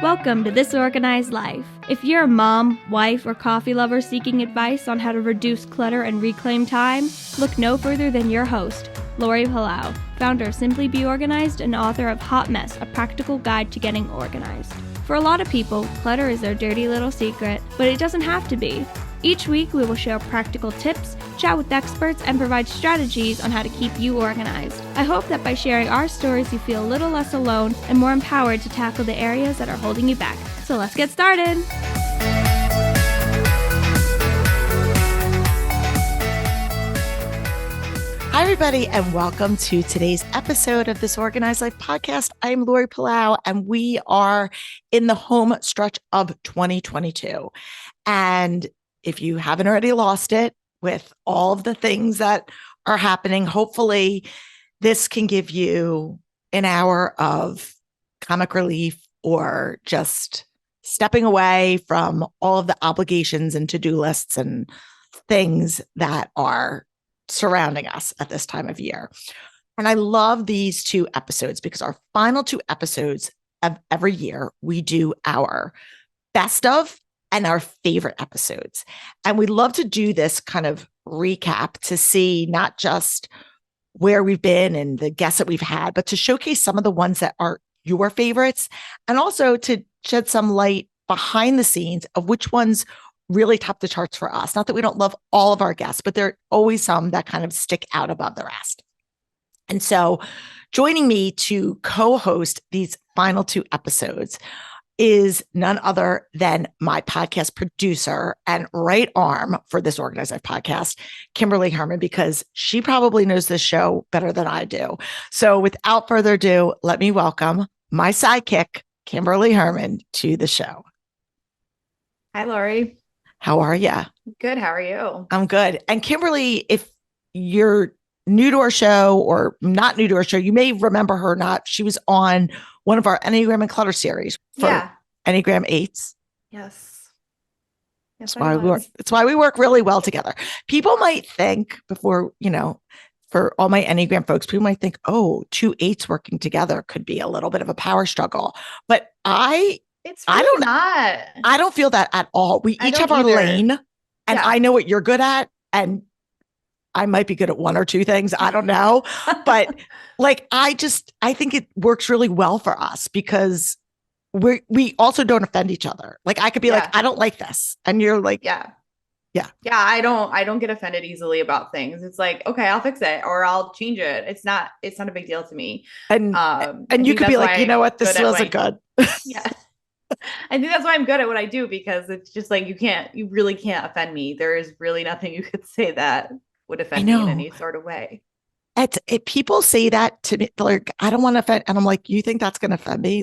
Welcome to This Organized Life. If you're a mom, wife, or coffee lover seeking advice on how to reduce clutter and reclaim time, look no further than your host, Laurie, founder of Simply Be Organized and author of Hot Mess, a practical guide to getting organized. For a lot of people, clutter is their dirty little secret, but it doesn't have to be. Each week, we will share practical tips, chat with experts, and provide strategies on how to keep you organized. I hope that by sharing our stories, you feel a little less alone and more empowered to tackle the areas that are holding you back. So let's get started. Hi, everybody, and welcome to today's episode of This Organized Life podcast. I'm Laurie, and we are in the home stretch of 2022. And if you haven't already lost it with all of the things that are happening, hopefully this can give you an hour of comic relief or just stepping away from all of the obligations and to-do lists and things that are surrounding us at this time of year. And I love these two episodes because our final two episodes of every year, we do our best of and our favorite episodes. And we love to do this kind of recap to see not just where we've been and the guests that we've had, but to showcase some of the ones that are your favorites and also to shed some light behind the scenes of which ones really top the charts for us. Not that we don't love all of our guests, but there are always some that kind of stick out above the rest. And so joining me to co-host these final two episodes is none other than my podcast producer and right arm for This Organized Life podcast, Kimberly Herman, because she probably knows this show better than I do. So without further ado, let me welcome my sidekick, Kimberly Herman, to the show. Hi, Laurie. How are you? Good. How are you? I'm good. And Kimberly, if you're new to our show or not new to our show, you may remember her or not. She was on one of our Enneagram and Clutter series for Enneagram 8s. Yes. That's why we work really well together. People might think before, for all my Enneagram folks, people might think, oh, 2 8s working together could be a little bit of a power struggle. But I don't feel that at all. We each have our lane and I know what you're good at. And I might be good at one or two things. I don't know. But I think it works really well for us because we also don't offend each other. I could be like, I don't like this. And you're like, yeah. I don't get offended easily about things. It's like, okay, I'll fix it or I'll change it. It's not a big deal to me. And you could be like, you know what? This wasn't good. Yeah. I think that's why I'm good at what I do, because it's just like, you really can't offend me. There is really nothing you could say that would offend me in any sort of way. People say that to me, like, I don't want to offend. And I'm like, you think that's going to offend me?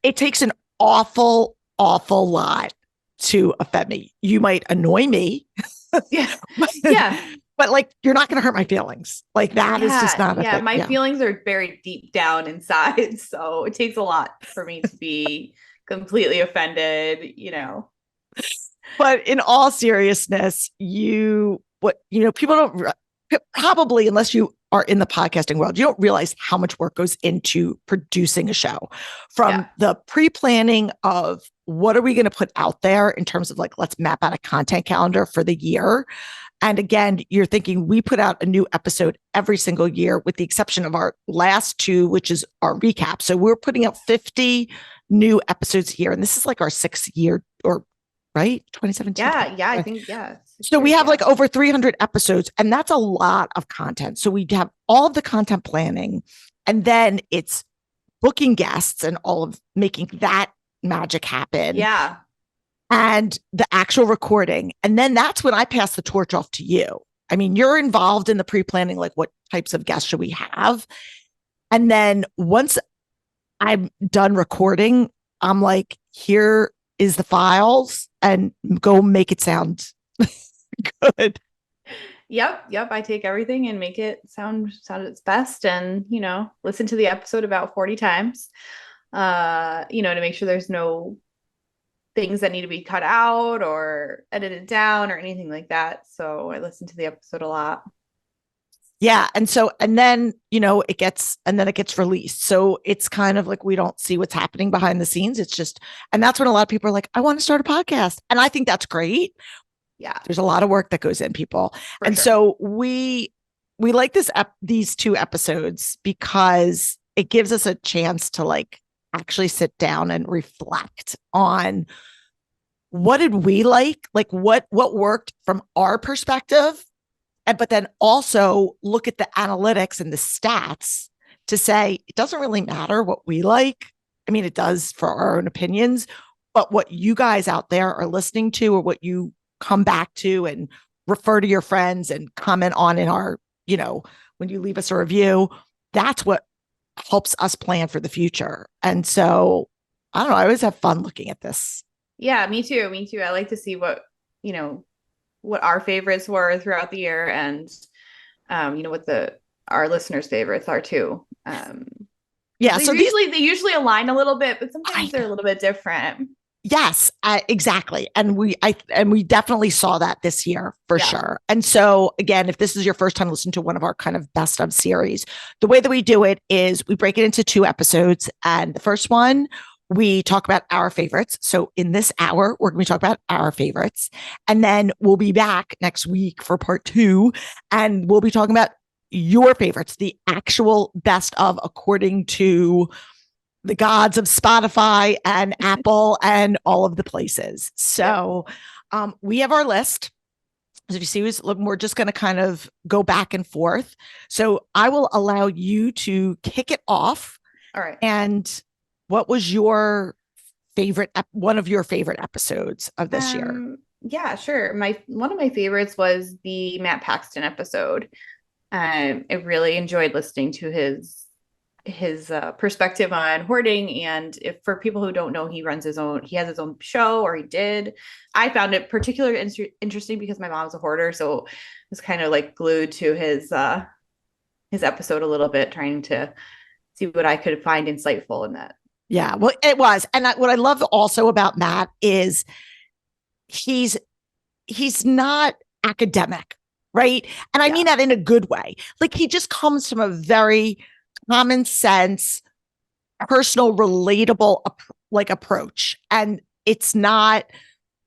It takes an awful, awful lot to offend me. You might annoy me. Yeah. But you're not going to hurt my feelings. That is just not a thing. My feelings are buried deep down inside. So it takes a lot for me to be completely offended, But in all seriousness, people don't probably, unless you are in the podcasting world, you don't realize how much work goes into producing a show, from the pre-planning of what are we going to put out there in terms of let's map out a content calendar for the year. And again, you're thinking we put out a new episode every single year with the exception of our last two, which is our recap. So we're putting out 50 new episodes here. And this is our 6th year, or right? 2017. Yeah. I think, So we have over 300 episodes, and that's a lot of content. So we have all of the content planning, and then it's booking guests and all of making that magic happen. Yeah. And the actual recording. And then that's when I pass the torch off to you. I mean, you're involved in the pre-planning, what types of guests should we have? And then once I'm done recording, I'm like, here is the files and go make it sound good. Yep. I take everything and make it sound its best, and, listen to the episode about 40 times, to make sure there's no things that need to be cut out or edited down or anything like that. So I listen to the episode a lot. Yeah. And then, it gets released. So it's kind of like we don't see what's happening behind the scenes. It's just, and that's when a lot of people are like, I want to start a podcast. And I think that's great. Yeah. There's a lot of work that goes in, people. So we like these 2 episodes because it gives us a chance to like actually sit down and reflect on what did we like what worked from our perspective. But then also look at the analytics and the stats to say, it doesn't really matter what we like. I mean, it does for our own opinions, but what you guys out there are listening to or what you come back to and refer to your friends and comment on in our, when you leave us a review, that's what helps us plan for the future. And so, I don't know, I always have fun looking at this. Yeah, me too. I like to see what our favorites were throughout the year and, what our listeners' favorites are too. Yeah. They so usually align a little bit, but sometimes they're a little bit different. Yes, exactly. And we definitely saw that this year for sure. And so again, if this is your first time listening to one of our kind of best of series, the way that we do it is we break it into 2 episodes. And the first one, we talk about our favorites. So in this hour, we're going to talk about our favorites. And then we'll be back next week for part 2. And we'll be talking about your favorites, the actual best of according to the gods of Spotify and Apple and all of the places. So we have our list. As you see, we're just going to kind of go back and forth. So I will allow you to kick it off. All right. And what was your one of your favorite episodes of this year? Yeah, sure. One of my favorites was the Matt Paxton episode. I really enjoyed listening to his perspective on hoarding. And if for people who don't know, he has his own show, or he did. I found it particularly interesting because my mom's a hoarder. So I was kind of like glued to his episode a little bit, trying to see what I could find insightful in that. Yeah, well, it was. And what I love also about Matt is he's not academic, right? And I mean that in a good way. Like, he just comes from a very common sense, personal, relatable approach. And it's not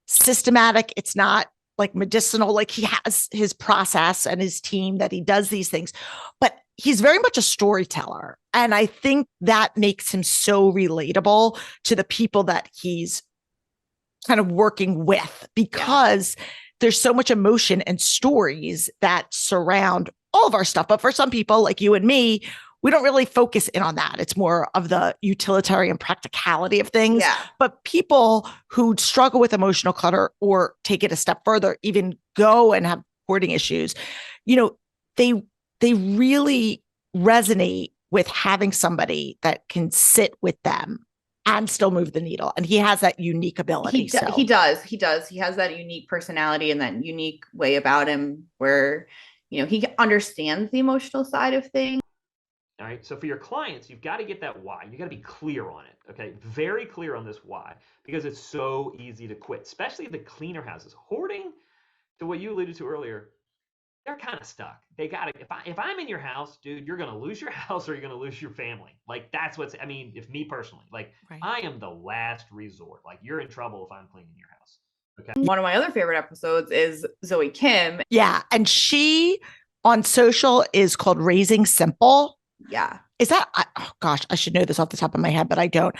systematic. It's not like medicinal. Like, he has his process and his team that he does these things, but he's very much a storyteller. And I think that makes him so relatable to the people that he's kind of working with, because there's so much emotion and stories that surround all of our stuff. But for some people like you and me, we don't really focus in on that. It's more of the utilitarian practicality of things. Yeah. But people who struggle with emotional clutter or take it a step further, even go and have hoarding issues, they really resonate with having somebody that can sit with them and still move the needle. And he has that unique ability. He does. He has that unique personality and that unique way about him where, he understands the emotional side of things. All right. So for your clients, you've got to get that why. You got to be clear on it. Okay. Very clear on this why, because it's so easy to quit, especially the cleaner houses. Hoarding, to what you alluded to earlier, they're kind of stuck. They got to, if I'm in your house, dude, you're going to lose your house or you're going to lose your family. Like, that's if me personally, like, right. I am the last resort. Like, you're in trouble if I'm cleaning your house. Okay. One of my other favorite episodes is Zoe Kim. Yeah. And she on social is called Raising Simple. Yeah. Is that, oh gosh, I should know this off the top of my head, but I don't.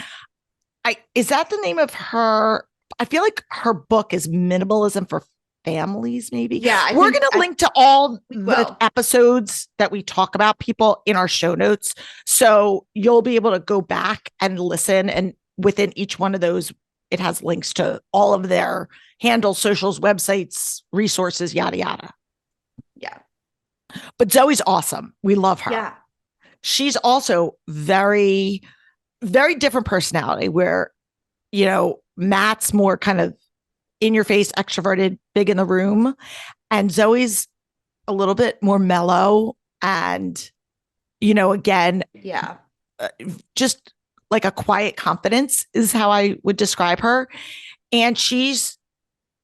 Is that the name of her? I feel like her book is Minimalism for Families, maybe. Yeah. We're going to link to all the episodes that we talk about, people, in our show notes. So you'll be able to go back and listen. And within each one of those, it has links to all of their handles, socials, websites, resources, yada, yada. Yeah. But Zoe's awesome. We love her. Yeah. She's also very, very different personality where, Matt's more kind of in your face, extroverted, big in the room. And Zoe's a little bit more mellow and, again, just like a quiet confidence is how I would describe her. And she's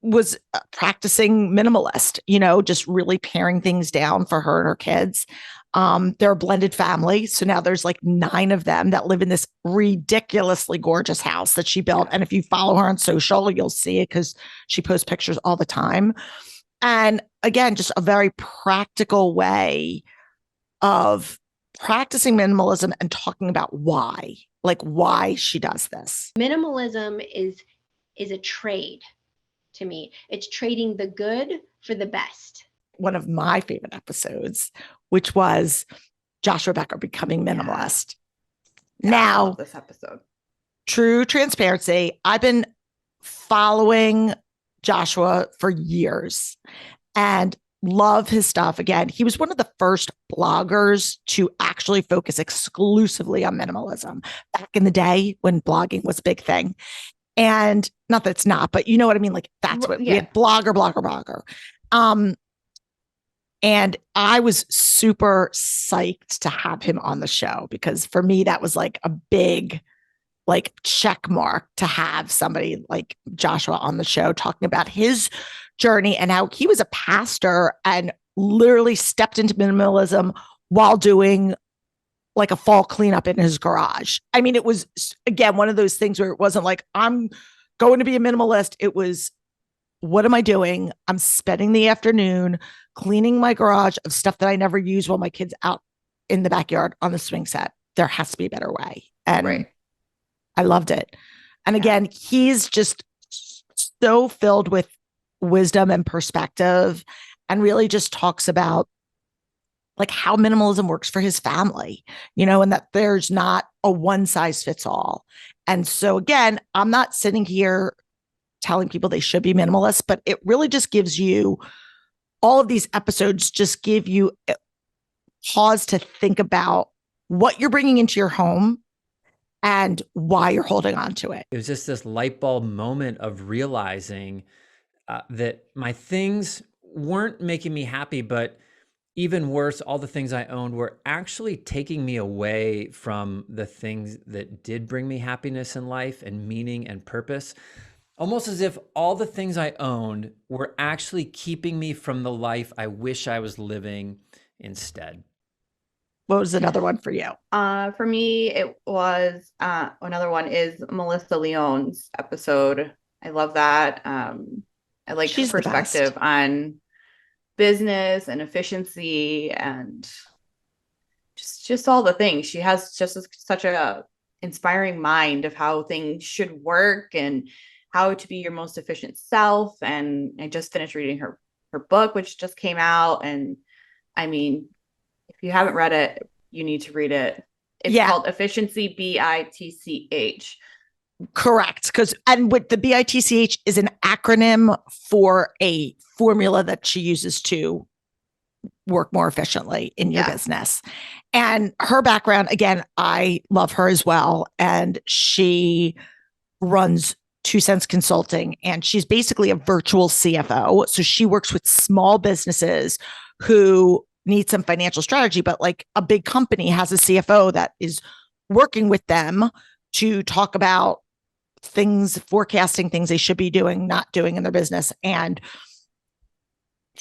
was practicing minimalist, just really paring things down for her and her kids. They're a blended family. So now there's like 9 of them that live in this ridiculously gorgeous house that she built. And if you follow her on social, you'll see it because she posts pictures all the time. And again, just a very practical way of practicing minimalism and talking about why she does this. Minimalism is a trade to me. It's trading the good for the best. One of my favorite episodes, which was Joshua Becker becoming minimalist. Yeah, now, I love this episode. True transparency. I've been following Joshua for years and love his stuff. Again, he was one of the first bloggers to actually focus exclusively on minimalism back in the day when blogging was a big thing. And not that it's not, but you know what I mean? Like that's what we had, blogger. And I was super psyched to have him on the show because for me, that was like a big check mark to have somebody like Joshua on the show talking about his journey and how he was a pastor and literally stepped into minimalism while doing like a fall cleanup in his garage. I mean, it was, again, one of those things where it wasn't like, I'm going to be a minimalist. It was, what am I doing? I'm spending the afternoon cleaning my garage of stuff that I never use while my kids out in the backyard on the swing set. There has to be a better way. And I loved it. And again, he's just so filled with wisdom and perspective and really just talks about like how minimalism works for his family, and that there's not a one size fits all. And so again, I'm not sitting here telling people they should be minimalist, but it really just gives you, all of these episodes just give you a pause to think about what you're bringing into your home and why you're holding on to it. It was just this light bulb moment of realizing that my things weren't making me happy, but even worse, all the things I owned were actually taking me away from the things that did bring me happiness in life and meaning and purpose. Almost as if all the things I owned were actually keeping me from the life I wish I was living instead. What was another one for you? For me, it was another one is Melissa Leon's episode. I love that. I like her perspective on business and efficiency and just all the things. She has just such a inspiring mind of how things should work and how to be your most efficient self. And I just finished reading her book, which just came out. And I mean, if you haven't read it, you need to read it. It's called Efficiency, BITCH. Correct. And with the BITCH is an acronym for a formula that she uses to work more efficiently in your business. And her background, again, I love her as well. And she runs 2 Cents Consulting, and she's basically a virtual CFO. So she works with small businesses who need some financial strategy, but like a big company has a CFO that is working with them to talk about things, forecasting things they should be doing, not doing in their business. And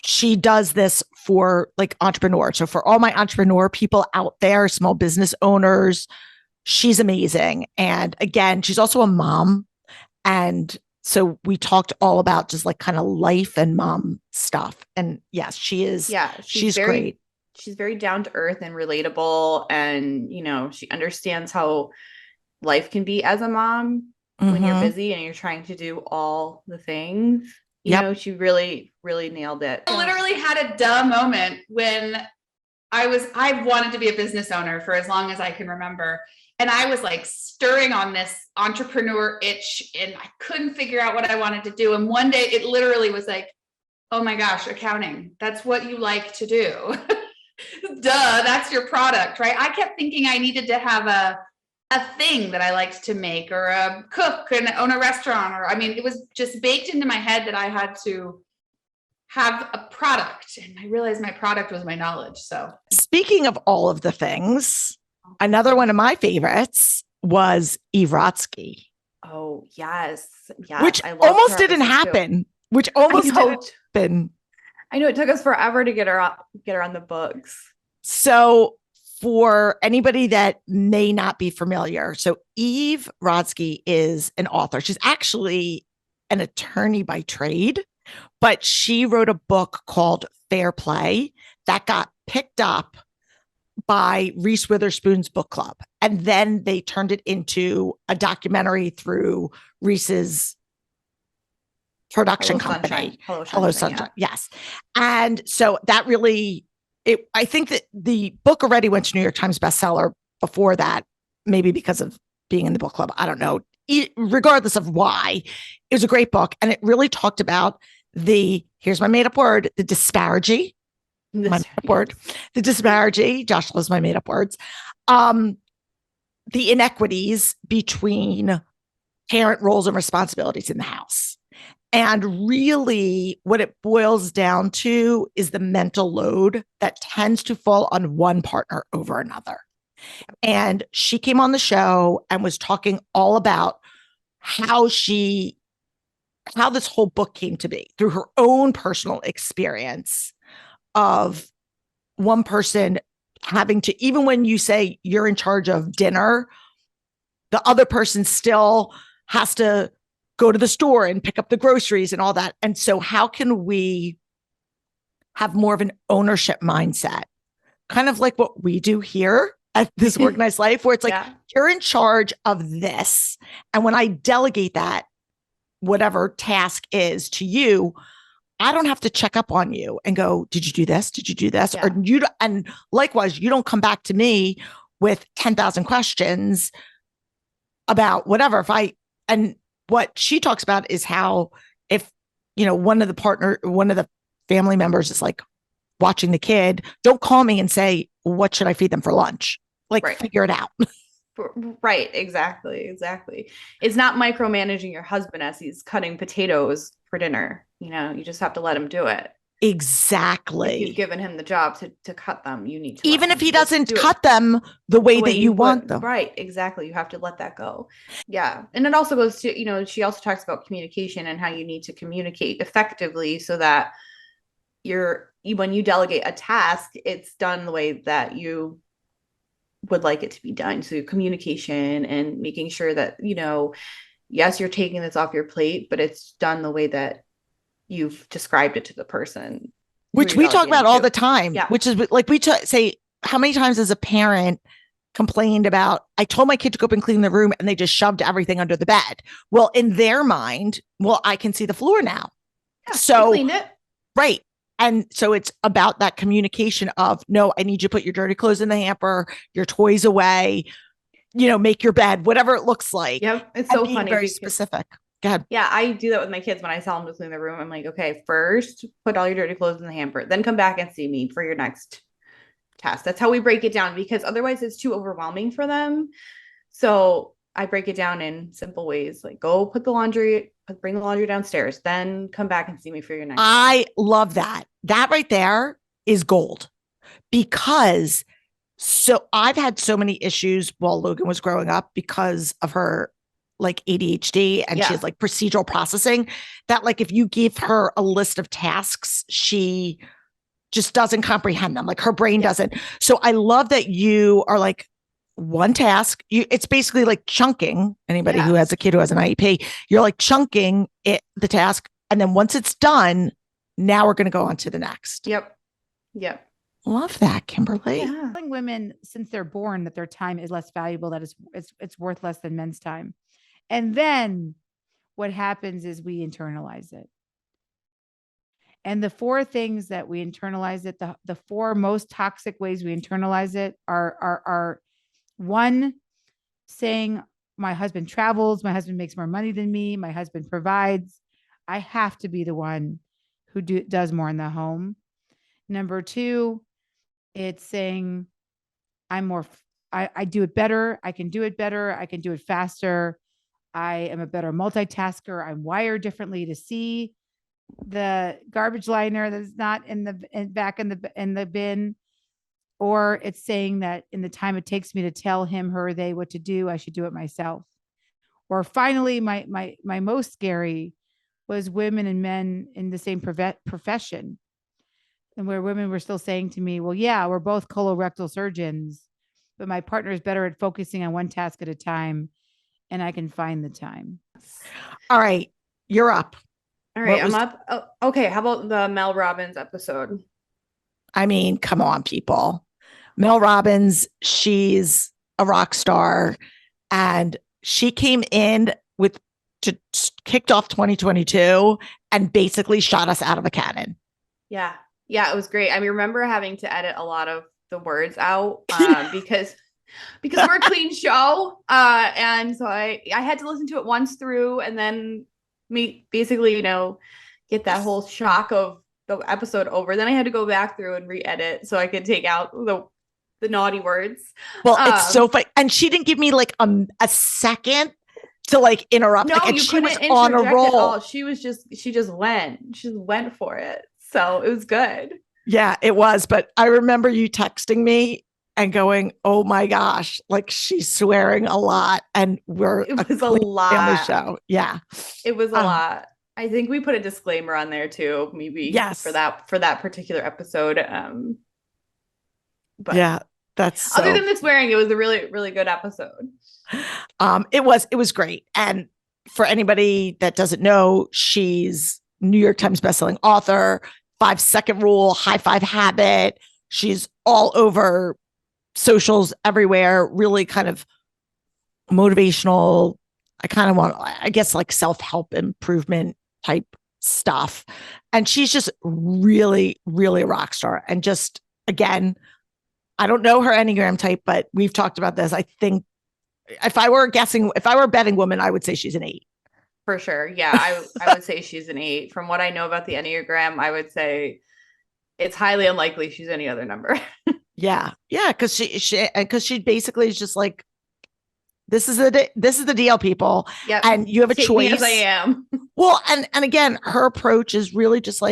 she does this for like entrepreneurs. So for all my entrepreneur people out there, small business owners, she's amazing. And again, she's also a mom. And so we talked all about just like kind of life and mom stuff. And yes, she is. Yeah, she's great. She's very down to earth and relatable. And, she understands how life can be as a mom when you're busy and you're trying to do all the things. You know, she really, really nailed it. I literally had a duh moment when I wanted to be a business owner for as long as I can remember. And I was like stirring on this entrepreneur itch and I couldn't figure out what I wanted to do. And one day it literally was like, oh my gosh, accounting. That's what you like to do. Duh, that's your product, right? I kept thinking I needed to have a thing that I liked to make or a cook and own a restaurant. It was just baked into my head that I had to have a product. And I realized my product was my knowledge. So speaking of all of the things, another one of my favorites was Eve Rotsky. Oh, yes. Which almost didn't happen. which almost know. didn't happen. I know it took us forever to get her on the books. So for anybody that may not be familiar, so Eve Rodsky is an author. She's actually an attorney by trade, but she wrote a book called Fair Play that got picked up by Reese Witherspoon's book club. And then they turned it into a documentary through Reese's production company. Hello Sunshine. Yeah. Yes. And so that really, I think that the book already went to New York Times bestseller before that, maybe because of being in the book club. I don't know. Regardless of why, it was a great book. And it really talked about here's my made up word, the disparity. The disparity. Josh loves my made up words. The inequities between parent roles and responsibilities in the house. And really what it boils down to is the mental load that tends to fall on one partner over another. And she came on the show and was talking all about how this whole book came to be through her own personal experience of one person having to, even when you say you're in charge of dinner, the other person still has to go to the store and pick up the groceries and all that. And so how can we have more of an ownership mindset? Kind of like what we do here at This Organized Life, where it's like, you're in charge of this. And when I delegate that, whatever task is to you, I don't have to check up on you and go, did you do this? Did you do this? Yeah. And likewise, you don't come back to me with 10,000 questions about whatever. And what she talks about is how if, one of the family members is like watching the kid, don't call me and say, what should I feed them for lunch? Figure it out. Right. Exactly. It's not micromanaging your husband as he's cutting potatoes for dinner. You just have to let him do it. Exactly. If you've given him the job to cut them, you need to. Even if he doesn't cut them the way that you want them. Right. Exactly. You have to let that go. Yeah. And it also goes to, she also talks about communication and how you need to communicate effectively so that when you delegate a task, it's done the way that you would like it to be done. So communication and making sure that, yes, you're taking this off your plate, but it's done the way that you've described it to the person. Which we talk about all the time, which is like we say, how many times as a parent complained about, I told my kid to go up and clean the room and they just shoved everything under the bed. Well, in their mind, I can see the floor now. Yeah, so cleaned it. Right. And so it's about that communication of, no, I need you to put your dirty clothes in the hamper, your toys away, make your bed, whatever it looks like. Yep. It's so funny. Very specific. Go ahead. Yeah, I do that with my kids when I tell them to clean the room. I'm like, okay, first put all your dirty clothes in the hamper, then come back and see me for your next task. That's how we break it down, because otherwise it's too overwhelming for them. So I break it down in simple ways, like go bring the laundry downstairs, then come back and see me for your next I love that. That right there is gold, because I've had so many issues while Logan was growing up because of her ADHD and she has procedural processing that if you give her a list of tasks, she just doesn't comprehend them. Her brain doesn't. So I love that you are one task. It's basically chunking. Anybody who has a kid who has an IEP, you're chunking the task. And then once it's done, now we're going to go on to the next. Yep. Love that, Kimberly. Yeah. Telling women since they're born that their time is less valuable, that it's worth less than men's time. And then what happens is we internalize it. And the four things that we internalize it, the four most toxic ways we internalize it are one, saying my husband travels, my husband makes more money than me, my husband provides, I have to be the one who does more in the home. Number two, it's saying I do it better, I can do it better, I can do it faster, I am a better multitasker, I'm wired differently to see the garbage liner that's not back in the bin. Or it's saying that in the time it takes me to tell him, her, they what to do, I should do it myself. Or finally, my most scary was women and men in the same profession. And where women were still saying to me, well, yeah, we're both colorectal surgeons, but my partner is better at focusing on one task at a time, and I can find the time. All right. You're up. All right, I'm up. Oh, okay, how about the Mel Robbins episode? I mean, come on, people. Mel Robbins, she's a rock star, and she came in kicked off 2022 and basically shot us out of a cannon. Yeah. Yeah, it was great. I remember having to edit a lot of the words out because we're a clean show. And so I had to listen to it once through and then basically, get that whole shock of the episode over. Then I had to go back through and re-edit so I could take out the naughty words. Well, it's so funny. And she didn't give me like a second to interrupt. No, and you she was couldn't on a interject roll. at all. She just went for it. So it was good. Yeah, it was. But I remember you texting me and going, oh my gosh, she's swearing a lot. And it was a lot on the show. Yeah. It was a lot. I think we put a disclaimer on there too, maybe yes. for that particular episode. But yeah, that's other than the swearing, it was a really, really good episode. It was great. And for anybody that doesn't know, she's New York Times bestselling author, 5-second rule, high five habit. She's all over socials everywhere, really kind of motivational. I guess self-help improvement type stuff. And she's just really, really a rock star. And just, again, I don't know her Enneagram type, but we've talked about this. I think if I were a betting woman, I would say she's an 8. For sure. Yeah, I would say she's an 8. From what I know about the Enneagram, I would say it's highly unlikely she's any other number. Yeah. Because she basically is just like, this is the deal, people. Yeah. And you have a choice. Me as I am. Well, and again, her approach is really just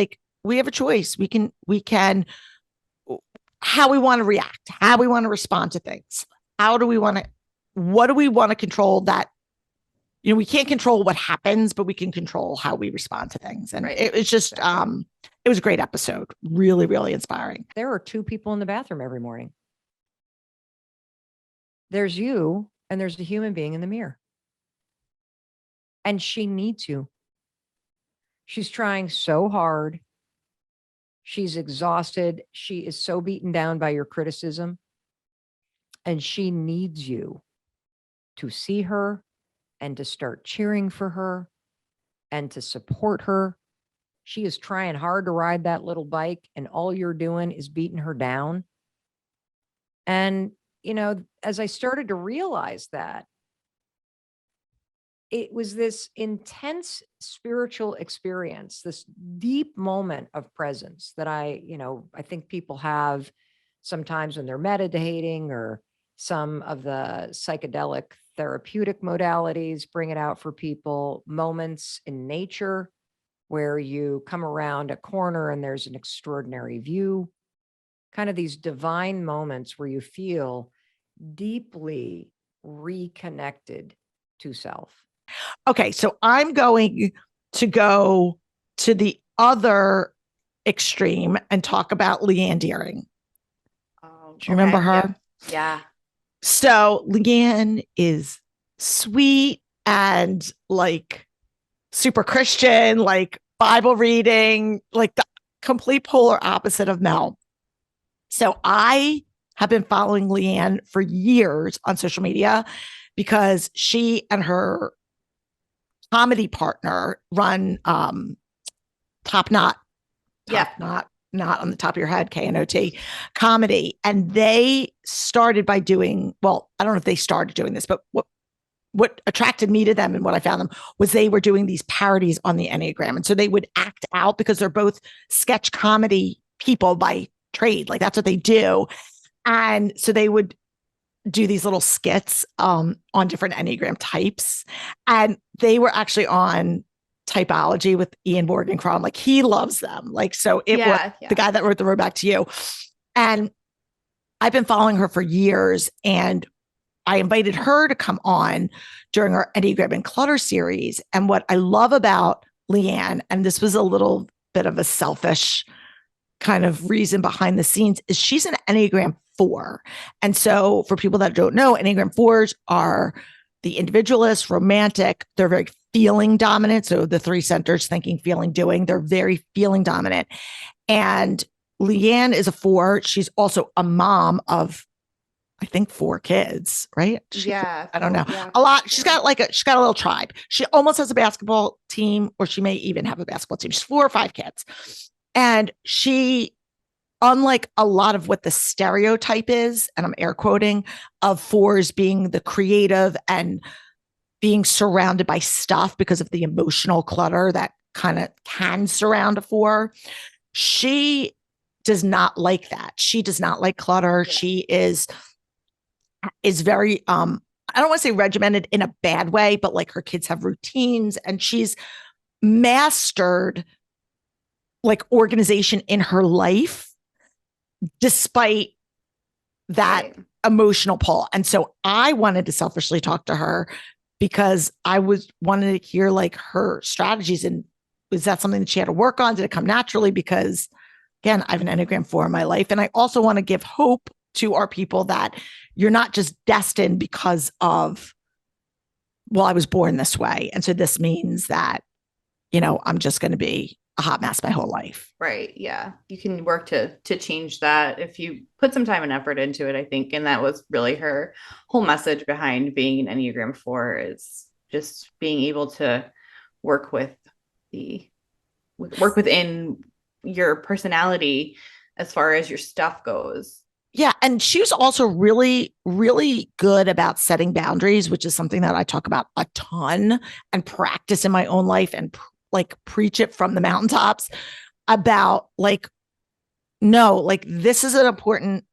we have a choice. We can how we want to react, how we want to respond to things. What do we want to control that? We can't control what happens, but we can control how we respond to things. And it was just, it was a great episode. Really, really inspiring. There are 2 people in the bathroom every morning. There's you and there's the human being in the mirror. And she needs you. She's trying so hard. She's exhausted. She is so beaten down by your criticism. And she needs you to see her and to start cheering for her and to support her. She is trying hard to ride that little bike, and all you're doing is beating her down. And, as I started to realize that, it was this intense spiritual experience, this deep moment of presence that I think people have sometimes when they're meditating, or some of the psychedelic therapeutic modalities bring it out for people. Moments in nature where you come around a corner and there's an extraordinary view, kind of these divine moments where you feel deeply reconnected to self. Okay, so I'm going to go to the other extreme and talk about Leann Deering. Do you remember her? Yeah. So Leann is sweet and super Christian, Bible reading, the complete polar opposite of Mel. So I have been following Leann for years on social media because she and her comedy partner run Top Knot. Not on the top of your head, KNOT comedy. And they started by doing, well, I don't know if they started doing this, but what attracted me to them and what I found them was they were doing these parodies on the Enneagram. And so they would act out, because they're both sketch comedy people by trade. That's what they do. And so they would do these little skits on different Enneagram types. And they were actually on Typology with Ian Morgan-Cron. He loves them. So it was the guy that wrote The Road Back to You. And I've been following her for years, and I invited her to come on during our Enneagram and Clutter series. And what I love about Leann, and this was a little bit of a selfish kind of reason behind the scenes, is she's an Enneagram 4. And so for people that don't know, Enneagram 4s are the individualist, romantic. They're very feeling dominant. So the 3 centers, thinking, feeling, doing, they're very feeling dominant. And Leann is a 4. She's also a mom of, I think, 4 kids, right? I don't know. Yeah. A lot. She's got a little tribe. She almost has a basketball team, or she may even have a basketball team. She's 4 or 5 kids. And she, unlike a lot of what the stereotype is, and I'm air quoting, of 4s being the creative and being surrounded by stuff because of the emotional clutter that kind of can surround a 4, she does not like that. She does not like clutter. Yeah. She is very, I don't want to say regimented in a bad way, but like her kids have routines, and she's mastered like organization in her life despite that emotional pull. And so I wanted to selfishly talk to her because I wanted to hear like her strategies, and was that something that she had to work on? Did it come naturally? Because again, I have an Enneagram 4 in my life. And I also want to give hope to our people that you're not just destined because of, well, I was born this way. And so this means that, I'm just going to be a hot mess my whole life. Right. Yeah. You can work to change that if you put some time and effort into it, I think. And that was really her whole message behind being an Enneagram 4, is just being able to work within your personality as far as your stuff goes. Yeah. And she was also really, really good about setting boundaries, which is something that I talk about a ton and practice in my own life, and preach it from the mountaintops about no, this is an important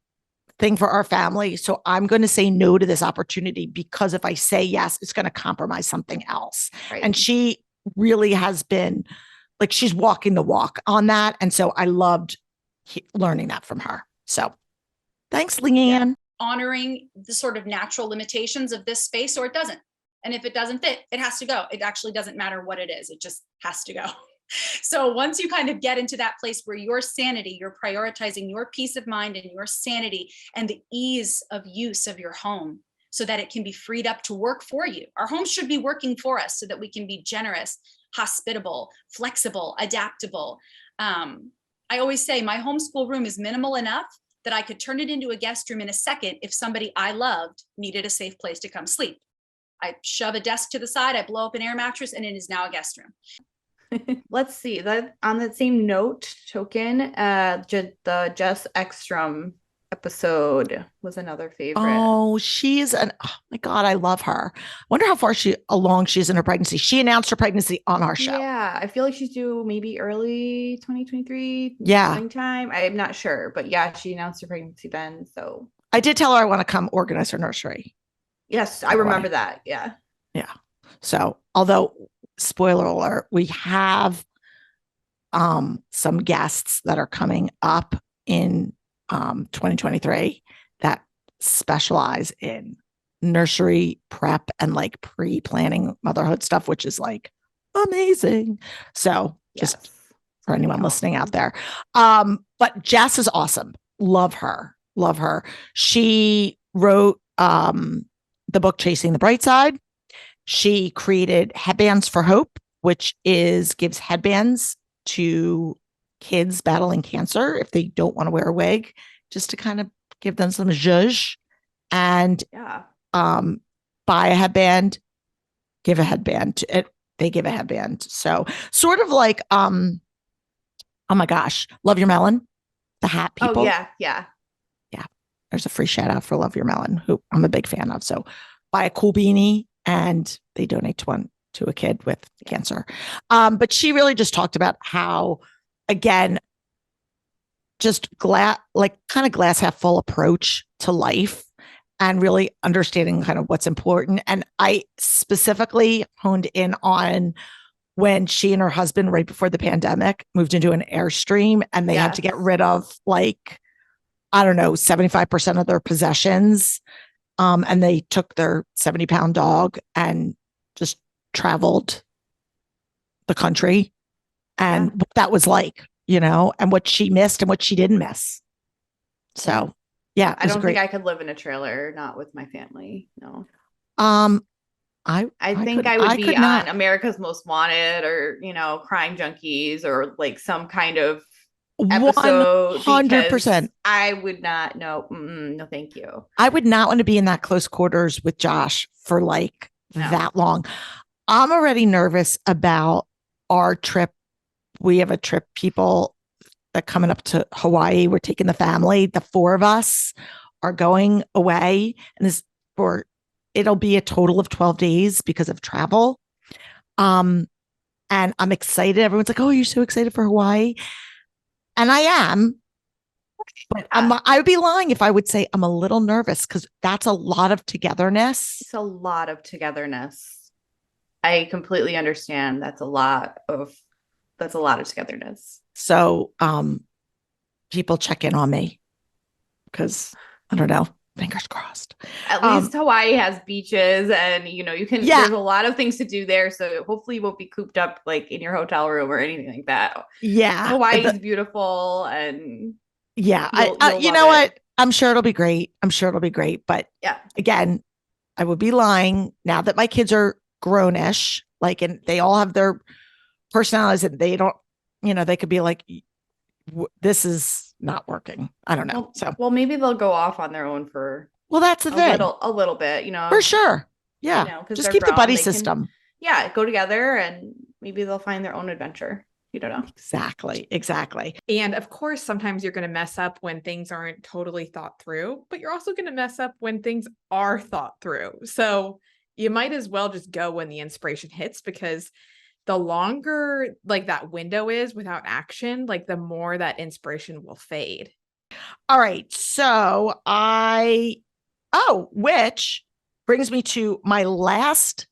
thing for our family. So I'm going to say no to this opportunity, because if I say yes, it's going to compromise something else. Right. And she really has been she's walking the walk on that. And so I loved learning that from her. So thanks, Leann. Yeah. Honoring the sort of natural limitations of this space, or it doesn't. And if it doesn't fit, it has to go. It actually doesn't matter what it is. It just has to go. So once you kind of get into that place where your sanity, you're prioritizing your peace of mind and your sanity and the ease of use of your home so that it can be freed up to work for you. Our homes should be working for us so that we can be generous, hospitable, flexible, adaptable. I always say my homeschool room is minimal enough that I could turn it into a guest room in a second if somebody I loved needed a safe place to come sleep. I shove a desk to the side, I blow up an air mattress, and it is now a guest room. Let's see, that on that same token, the Jess Ekstrom episode was another favorite. Oh, oh my God, I love her. I wonder how far along she is in her pregnancy. She announced her pregnancy on our show. Yeah, I feel like she's due maybe early 2023. Yeah. Springtime. I'm not sure, but yeah, she announced her pregnancy then. So I did tell her I want to come organize her nursery. Yes, I remember that. Yeah. Yeah. So, although, spoiler alert, we have some guests that are coming up in 2023 that specialize in nursery prep and pre-planning motherhood stuff, which is amazing. So just for anyone listening out there. But Jess is awesome. Love her. She wrote the book Chasing the Bright Side. She created Headbands for Hope, which gives headbands to kids battling cancer if they don't want to wear a wig, just to kind of give them some zhuzh. And buy a headband, give a headband. They give a headband. So sort of oh my gosh, Love Your Melon, the hat people. Oh yeah. There's a free shout out for Love Your Melon, who I'm a big fan of. So buy a cool beanie, and they donate to a kid with cancer. But she really just talked about how, again, just kind of glass half full approach to life, and really understanding kind of what's important. And I specifically honed in on when she and her husband, right before the pandemic, moved into an Airstream, and they had to get rid of 75% of their possessions. And they took their 70-pound dog and just traveled the country and what that was like, and what she missed and what she didn't miss. So, yeah, I don't think I could live in a trailer, not with my family. No. I think I would be on America's Most Wanted or, Crime Junkies or like some kind of episode. 100%. I would not. No, no, thank you. I would not want to be in that close quarters with Josh for that long. I'm already nervous about our trip. We have a trip, people that coming up to Hawaii. We're taking the family. The 4 of us are going away, and it'll be a total of 12 days because of travel. And I'm excited. Everyone's like, "Oh, you're so excited for Hawaii." And I am, but I would be lying if I would say I'm a little nervous because that's a lot of togetherness. It's a lot of togetherness. I completely understand. That's a lot of togetherness. So, people check in on me because I don't know. Fingers crossed. At least Hawaii has beaches and, you can, there's a lot of things to do there. So hopefully you won't be cooped up like in your hotel room or anything like that. Yeah. Hawaii is beautiful. And yeah, you know what? I'm sure it'll be great. But yeah, again, I would be lying now that my kids are grownish, and they all have their personalities and they don't, they could be like, this is not working. I don't know. Well, maybe they'll go off on their own for that's the thing. A little bit, for sure. Yeah. Just keep the buddy system. Go together and maybe they'll find their own adventure. You don't know. Exactly. And of course, sometimes you're going to mess up when things aren't totally thought through, but you're also going to mess up when things are thought through. So you might as well just go when the inspiration hits, because the longer that window is without action, the more that inspiration will fade. All right. So which brings me to my last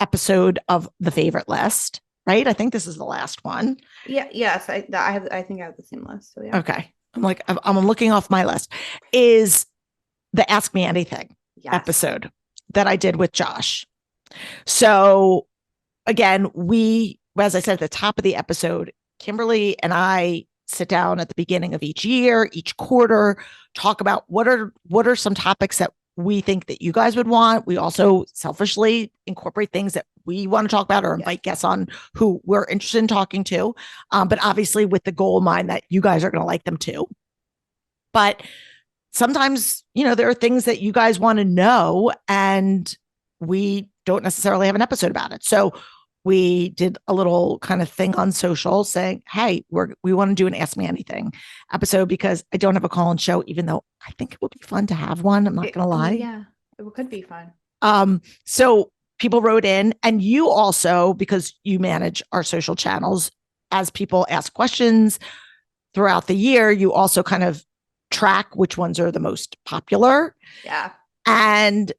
episode of the favorite list, right? I think this is the last one. Yeah. Yes. I think I have the same list. So yeah. Okay. I'm looking off my list is the Ask Me Anything episode that I did with Josh. So again, as I said at the top of the episode, Kimberly and I sit down at the beginning of each year, each quarter, talk about what are some topics that we think that you guys would want. We also selfishly incorporate things that we want to talk about or invite guests on who we're interested in talking to. But obviously with the goal in mind that you guys are going to like them too. But sometimes, there are things that you guys want to know and we don't necessarily have an episode about it. So we did a little kind of thing on social saying, hey, we want to do an Ask Me Anything episode because I don't have a call-in show, even though I think it would be fun to have one. I'm not going to lie. Yeah, it could be fun. So people wrote in, and you also, because you manage our social channels, as people ask questions throughout the year, you also kind of track which ones are the most popular. Yeah. And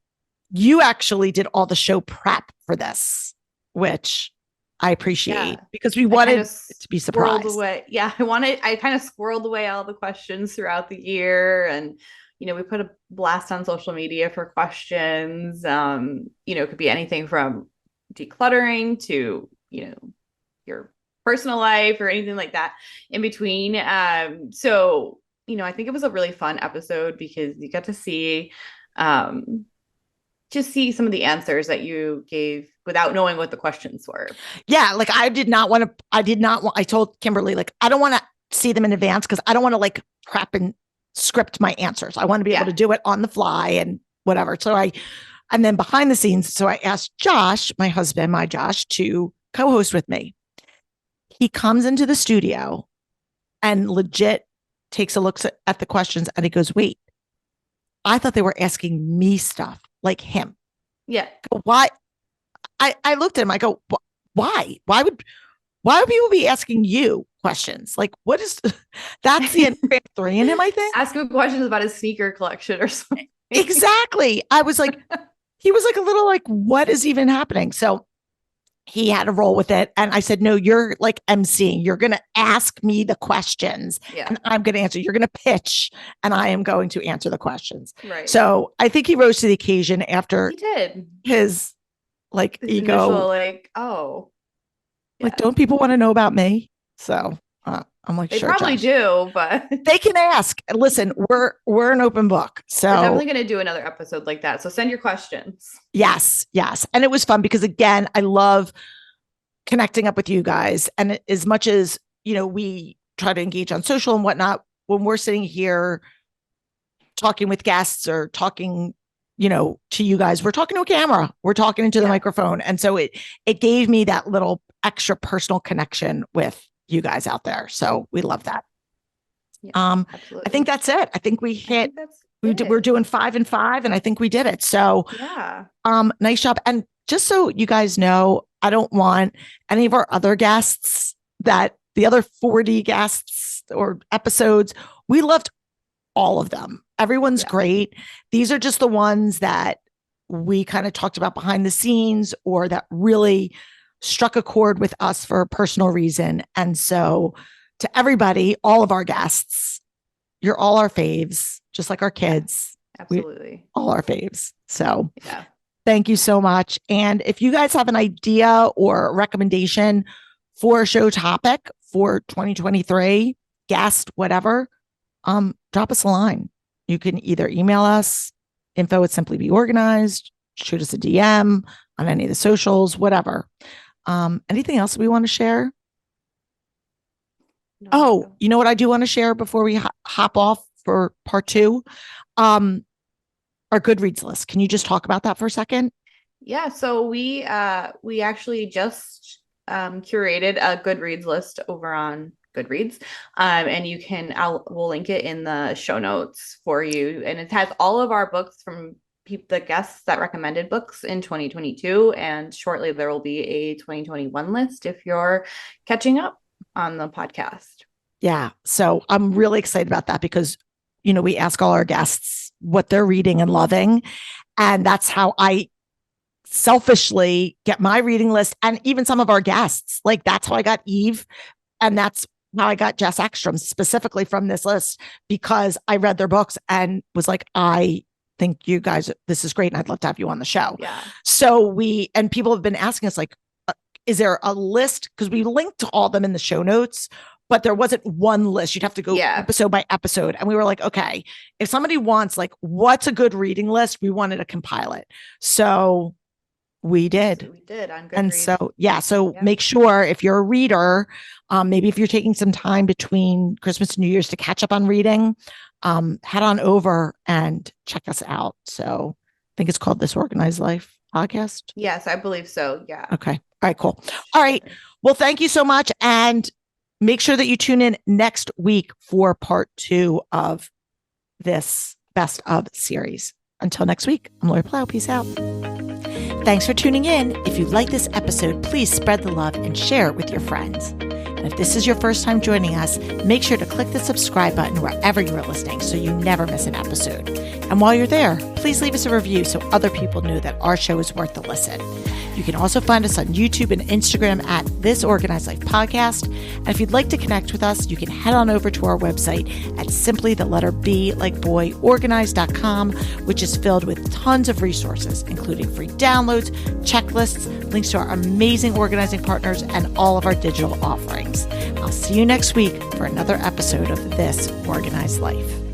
you actually did all the show prep for this, which I appreciate because we wanted to be surprised. I kind of squirreled away all the questions throughout the year. And, we put a blast on social media for questions. It could be anything from decluttering to, your personal life or anything like that in between. So, I think it was a really fun episode because you got to see, just see some of the answers that you gave without knowing what the questions were. Yeah. I told Kimberly, I don't want to see them in advance because I don't want to prep and script my answers. I want to be able to do it on the fly and whatever. And then behind the scenes, so I asked Josh, my husband, to co-host with me. He comes into the studio and legit takes a look at the questions and he goes, wait, I thought they were asking me stuff like him. Yeah. Why? I looked at him. I go, why? Why would people be asking you questions? What is that's the Enneagram 3 in him, I think. Ask him questions about his sneaker collection or something. Exactly. I was like, he was a little what is even happening? So he had to roll with it. And I said, no, you're emceeing. You're going to ask me the questions and I'm going to answer. You're going to pitch and I am going to answer the questions. Right. So I think he rose to the occasion after he did his like This ego. initial, like, oh, Like, yeah. don't people want to know about me? So I'm like, They sure, probably Josh. do, but They can ask. Listen, we're an open book. So we're definitely going to do another episode like that. So send your questions. yes. And it was fun because, again, I love connecting up with you guys. And as much as, we try to engage on social and whatnot, when we're sitting here talking with guests or talking, to you guys, we're talking to a camera, we're talking into the microphone. And so it gave me that little extra personal connection with you guys out there. So we love that. Yeah, I think that's it. I think we hit, we're we're doing 5 and 5, and I think we did it. So yeah. Nice job. And just so you guys know, I don't want any of our other guests, that the other 40 guests or episodes, we loved all of them. Everyone's great. These are just the ones that we kind of talked about behind the scenes, or that really struck a chord with us for a personal reason. And so to everybody, all of our guests, you're all our faves, just like our kids. Absolutely. All our faves. So thank you so much. And if you guys have an idea or recommendation for a show topic for 2023, guest, whatever, drop us a line. You can either email us, info@simplybeorganized, shoot us a DM on any of the socials, whatever. Anything else we want to share? No. You know what I do want to share before we hop off for part 2? Our Goodreads list. Can you just talk about that for a second? Yeah. So we actually just curated a Goodreads list over on Goodreads. And we'll link it in the show notes for you. And it has all of our books from the guests that recommended books in 2022. And shortly there will be a 2021 list if you're catching up on the podcast. Yeah. So I'm really excited about that because, we ask all our guests what they're reading and loving. And that's how I selfishly get my reading list. And even some of our guests, like that's how I got Eve. And that's how I got Jess Ekstrom specifically from this list, because I read their books and was like, I think you guys, this is great. And I'd love to have you on the show. Yeah. So and people have been asking us like, is there a list? Because we linked to all of them in the show notes, but there wasn't one list. You'd have to go episode by episode. And we were like, okay, if somebody wants like, what's a good reading list? We wanted to compile it. So we did. So we did on Goodreads. And so, make sure if you're a reader, maybe if you're taking some time between Christmas and New Year's to catch up on reading, head on over and check us out. So I think it's called This Organized Life podcast. Yes, I believe so. Yeah. Okay. All right, cool. All right. Well, thank you so much. And make sure that you tune in next week for part 2 of this Best of series. Until next week, I'm Laurie Plow. Peace out. Thanks for tuning in. If you like this episode, please spread the love and share it with your friends. And if this is your first time joining us, make sure to click the subscribe button wherever you are listening so you never miss an episode. And while you're there, please leave us a review so other people know that our show is worth the listen. You can also find us on YouTube and Instagram at This Organized Life Podcast. And if you'd like to connect with us, you can head on over to our website at simply the letter B like boy organized.com, which is filled with tons of resources, including free downloads, checklists, links to our amazing organizing partners, and all of our digital offerings. I'll see you next week for another episode of This Organized Life.